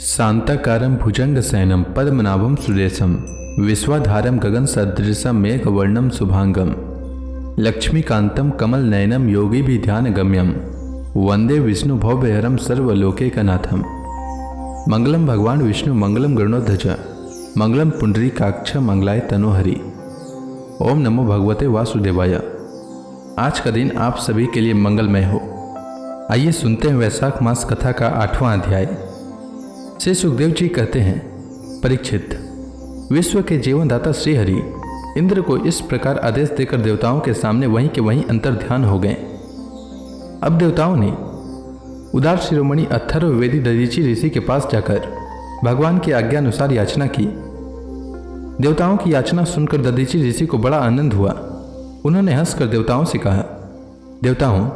शांताकारं भुजंगशयनं पद्मनाभं सुरेशं विश्वाधारं गगनसदृशं मेघवर्णं शुभांगं लक्ष्मीकान्तं कमलनयनं योगिभिर्ध्यानगम्यं वंदे विष्णु भवभयहरं सर्वलोकैकनाथं। मंगलम भगवान विष्णु मंगलम गरुणध्वज मंगलम पुंडरीकाक्ष मंगलाय तनोहरि। ओम नमो भगवते वासुदेवाय। आज का दिन आप सभी के लिए मंगलमय हो। आइए सुनते हैं वैशाख मास कथा का 8वां अध्याय। श्री सुखदेव जी कहते हैं, परीक्षित, विश्व के जीवनदाता श्रीहरि इंद्र को इस प्रकार आदेश देकर देवताओं के सामने वहीं के वहीं अंतर्ध्यान हो गए। अब देवताओं ने उदार शिरोमणि अथर्ववेदी दधीचि ऋषि के पास जाकर भगवान की आज्ञानुसार याचना की। देवताओं की याचना सुनकर दधीचि ऋषि को बड़ा आनंद हुआ। उन्होंने हंसकर देवताओं से कहा, देवताओं,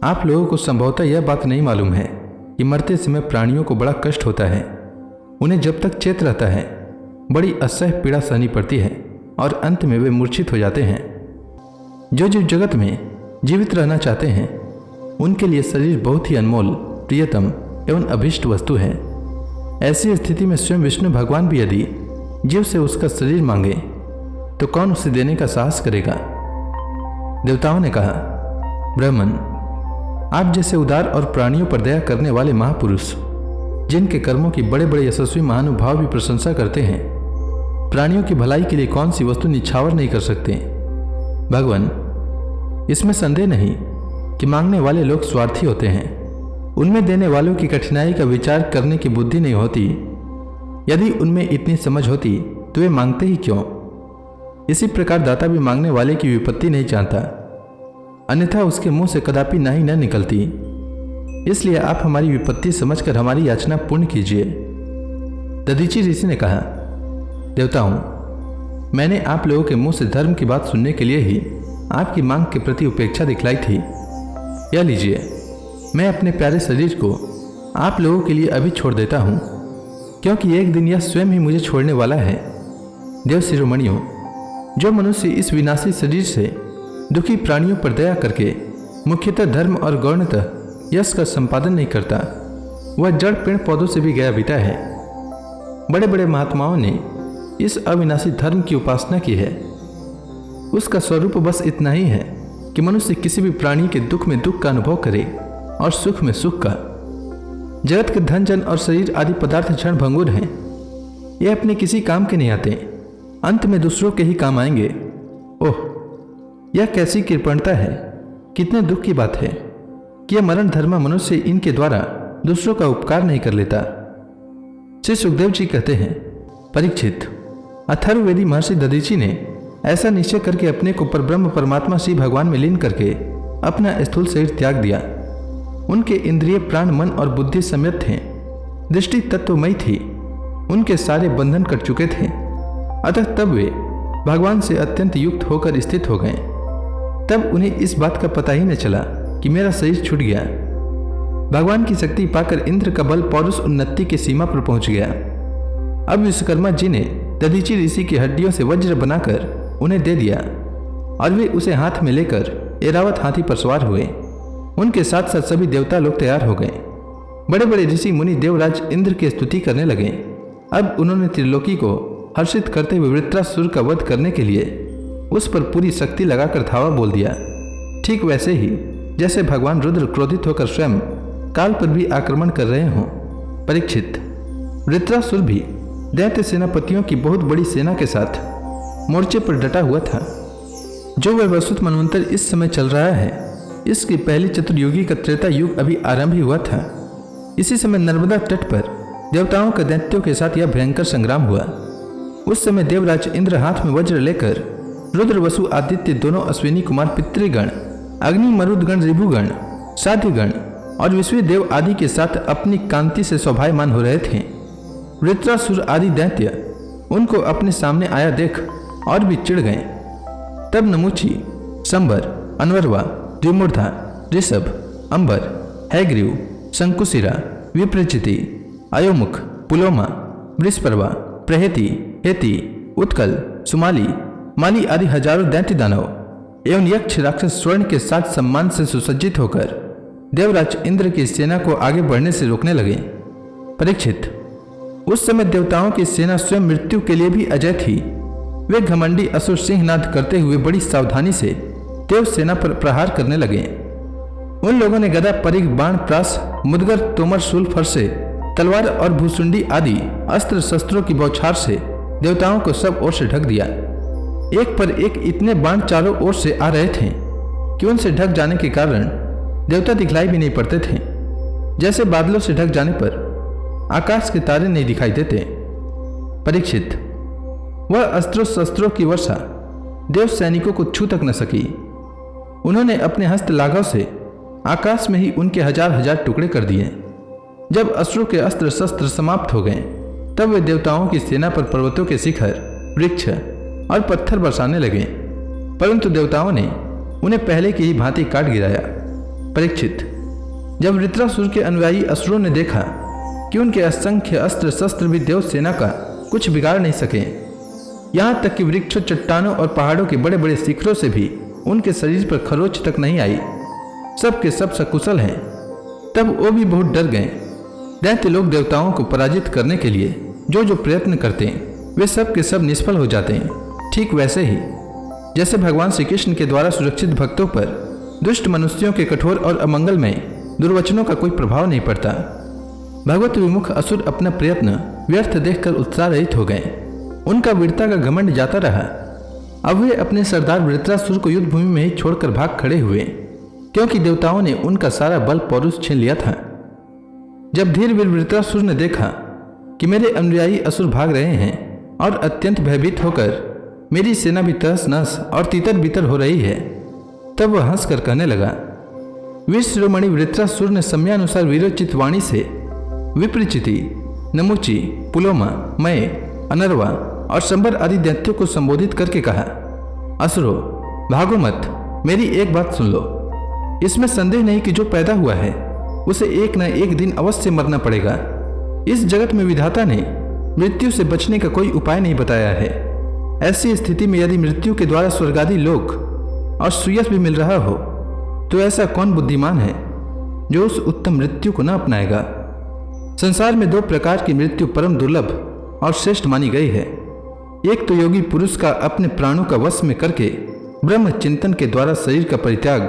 आप लोगों को संभवतः यह बात नहीं मालूम है कि मरते समय प्राणियों को बड़ा कष्ट होता है। उन्हें जब तक चेत रहता है बड़ी असह्य पीड़ा सहनी पड़ती है और अंत में वे मूर्छित हो जाते हैं। जो जीव जगत में जीवित रहना चाहते हैं उनके लिए शरीर बहुत ही अनमोल, प्रियतम एवं अभीष्ट वस्तु है। ऐसी स्थिति में स्वयं विष्णु भगवान भी यदि जीव से उसका शरीर मांगे तो कौन उसे देने का साहस करेगा। देवताओं ने कहा, ब्राह्मण, आप जैसे उदार और प्राणियों पर दया करने वाले महापुरुष, जिनके कर्मों की बड़े बड़े यशस्वी महानुभाव भी प्रशंसा करते हैं, प्राणियों की भलाई के लिए कौन सी वस्तु निछावर नहीं कर सकते। भगवान, इसमें संदेह नहीं कि मांगने वाले लोग स्वार्थी होते हैं। उनमें देने वालों की कठिनाई का विचार करने की बुद्धि नहीं होती। यदि उनमें इतनी समझ होती तो वे मांगते ही क्यों। इसी प्रकार दाता भी मांगने वाले की विपत्ति नहीं चाहता, अन्यथा उसके मुंह से कदापि नहीं न निकलती। इसलिए आप हमारी विपत्ति समझकर हमारी याचना पूर्ण कीजिए। दधीचि ऋषि ने कहा, देवताओं, मैंने आप लोगों के मुंह से धर्म की बात सुनने के लिए ही आपकी मांग के प्रति उपेक्षा दिखलाई थी। यह लीजिए, मैं अपने प्यारे शरीर को आप लोगों के लिए अभी छोड़ देता हूं, क्योंकि एक दिन यह स्वयं ही मुझे छोड़ने वाला है। देव शिरोमणियों, जो मनुष्य इस विनाशी शरीर से दुखी प्राणियों पर दया करके मुख्यतः धर्म और गौणतः यश का संपादन नहीं करता, वह जड़ पेड़ पौधों से भी गया बीता है। बड़े बड़े महात्माओं ने इस अविनाशी धर्म की उपासना की है। उसका स्वरूप बस इतना ही है कि मनुष्य किसी भी प्राणी के दुख में दुख का अनुभव करे और सुख में सुख का। जगत के धन जन और शरीर आदि पदार्थ क्षण भंगुर हैं। ये अपने किसी काम के नहीं आते, अंत में दूसरों के ही काम आएंगे। ओह, यह कैसी कृपणता है। कितने दुख की बात है कि यह मरण धर्म मनुष्य इनके द्वारा दूसरों का उपकार नहीं कर लेता। श्री सुखदेव जी कहते हैं, परीक्षित, अथर्ववेदी महर्षि दधीचि ने ऐसा निश्चय करके अपने को परब्रह्म परमात्मा श्री भगवान में लीन करके अपना स्थूल शरीर त्याग दिया। उनके इंद्रिय प्राण मन और बुद्धि संयत थे, दृष्टि तत्वमयी थी, उनके सारे बंधन कट चुके थे। अतः तब वे भगवान से अत्यंत युक्त होकर स्थित हो गए। तब उन्हें इस बात का पता ही न चला कि मेरा शरीर छूट गया। भगवान की शक्ति पाकर इंद्र का बल पौरुष उन्नति की सीमा पर पहुंच गया। अब विश्वकर्मा जी ने दधीचि ऋषि की हड्डियों से वज्र बनाकर उन्हें दे दिया और वे उसे हाथ में लेकर ऐरावत हाथी पर सवार हुए। उनके साथ साथ सभी देवता लोग तैयार हो गए। बड़े बड़े ऋषि मुनि देवराज इंद्र की स्तुति करने लगे। अब उन्होंने त्रिलोकी को हर्षित करते हुए वृत्रासुर का वध करने के लिए उस पर पूरी शक्ति लगाकर धावा बोल दिया। ठीक वैसे ही जैसे भगवान रुद्र क्रोधित होकर स्वयं काल पर भी आक्रमण कर रहे हों। परीक्षित, वृत्रासुर भी दैत्य सेनापतियों की बहुत बड़ी सेना के साथ मोर्चे पर डटा हुआ था। जो वह वसुत मनवंतर इस समय चल रहा है, इसकी पहली चतुर्युगी का त्रेता युग अभी आरंभ ही हुआ था। इसी समय नर्मदा तट पर देवताओं का दैत्यों के साथ यह भयंकर संग्राम हुआ। उस समय देवराज इंद्र हाथ में वज्र लेकर रुद्र वसु आदित्य दोनों अश्विनी कुमार पितृगण, अग्नि मरुदगण, ऋभुगण, साध्यगण और विश्व देव आदि के साथ अपनी कांति से शोभायमान हो रहे थे। वृत्रासुर आदि दैत्य उनको अपने सामने आया देख और भी चिढ़ गए। तब नमुची, संबर, अनवर्वा, द्विमूर्धा, ऋषभ, अंबर, हैग्रीव, शंकुशिरा, विप्रचिति, अयोमुख, पुलोमा, वृषपर्वा, प्रहेति, हेति, उत्कल, सुमाली, माली आदि हजारों दैत्य दानव एवं यक्ष राक्षस स्वर्ण के साथ सम्मान से सुसज्जित होकर देवराज इंद्र की सेना को आगे बढ़ने से रोकने लगे। परीक्षित, उस समय देवताओं की सेना स्वयं मृत्यु के लिए भी अजय थी। वे घमंडी असुर सिंहनाद करते हुए बड़ी सावधानी से देव सेना पर प्रहार करने लगे। उन लोगों ने गदा, परिघ, बाण, प्रास, मुदगर, तोमर, शूल, फरसे, तलवार और भूसुंडी आदि अस्त्र शस्त्रों की बौछार से देवताओं को सब ओर से ढक दिया। एक पर एक इतने बाण चारों ओर से आ रहे थे कि उनसे ढक जाने के कारण देवता दिखलाई भी नहीं पड़ते थे। जैसे बादलों से ढक जाने पर आकाश के तारे नहीं दिखाई देते। परीक्षित, वह अस्त्रों शस्त्रों की वर्षा देव सैनिकों को छू तक न सकी। उन्होंने अपने हस्त लाघव से आकाश में ही उनके हजार हजार टुकड़े कर दिए। जब असुरों के अस्त्र शस्त्र समाप्त हो गए तब वे देवताओं की सेना पर पर्वतों के शिखर, वृक्ष और पत्थर बरसाने लगे, परंतु देवताओं ने उन्हें पहले की ही भांति काट गिराया। परीक्षित, जब वृत्रासुर के अनुयायी असुरों ने देखा कि उनके असंख्य अस्त्र शस्त्र भी देव सेना का कुछ बिगाड़ नहीं सके, यहाँ तक कि वृक्षों, चट्टानों और पहाड़ों के बड़े बड़े शिखरों से भी उनके शरीर पर खरोच तक नहीं आई, सब के सब सकुशल हैं, तब वो भी बहुत डर गए। दैत्य लोग देवताओं को पराजित करने के लिए जो जो प्रयत्न करते हैं वे सब के सब निष्फल हो जाते हैं। ठीक वैसे ही जैसे भगवान श्री कृष्ण के द्वारा सुरक्षित भक्तों पर दुष्ट मनुष्यों के कठोर और अमंगलमय दुर्वचनों का कोई प्रभाव नहीं पड़ता। भगवत विमुख असुर अपना प्रयत्न व्यर्थ देखकर उत्साह रहित हो गए। उनका वीरता का घमंड जाता रहा। अब वे अपने सरदार वृत्रासुर को युद्ध भूमि में ही छोड़कर भाग खड़े हुए, क्योंकि देवताओं ने उनका सारा बल पौरुष छीन लिया था। जब धीर वीर वृत्रासुर ने देखा कि मेरे अनुयायी असुर भाग रहे हैं और अत्यंत भयभीत होकर मेरी सेना भी तहस नहस और तितर बितर हो रही है, तब वह हंसकर कहने लगा। वीर शिरोमणि वृत्रासुर ने समयानुसार वीरोचित वाणी से विप्रचिति, नमुची, पुलोमा, मय, अनरवा और शंबर आदि दैत्यों को संबोधित करके कहा, असुरो भागो मत, मेरी एक बात सुन लो। इसमें संदेह नहीं कि जो पैदा हुआ है उसे एक न एक दिन अवश्य मरना पड़ेगा। इस जगत में विधाता ने मृत्यु से बचने का कोई उपाय नहीं बताया है। ऐसी स्थिति में यदि मृत्यु के द्वारा स्वर्गादि लोक और सुयश भी मिल रहा हो तो ऐसा कौन बुद्धिमान है जो उस उत्तम मृत्यु को न अपनाएगा। संसार में दो प्रकार की मृत्यु परम दुर्लभ और श्रेष्ठ मानी गई है। एक तो योगी पुरुष का अपने प्राणों का वश में करके ब्रह्म चिंतन के द्वारा शरीर का परित्याग,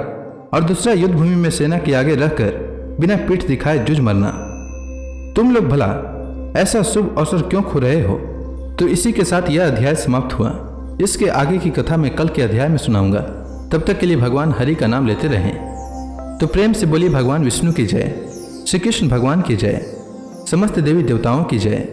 और दूसरा युद्ध भूमि में सेना के आगे रहकर बिना पीठ दिखाए जुझ मरना। तुम लोग भला ऐसा शुभ अवसर क्यों खो रहे हो। तो इसी के साथ यह अध्याय समाप्त हुआ। इसके आगे की कथा मैं कल के अध्याय में सुनाऊंगा। तब तक के लिए भगवान हरि का नाम लेते रहें। तो प्रेम से बोलिए भगवान विष्णु की जय, श्री कृष्ण भगवान की जय, समस्त देवी देवताओं की जय।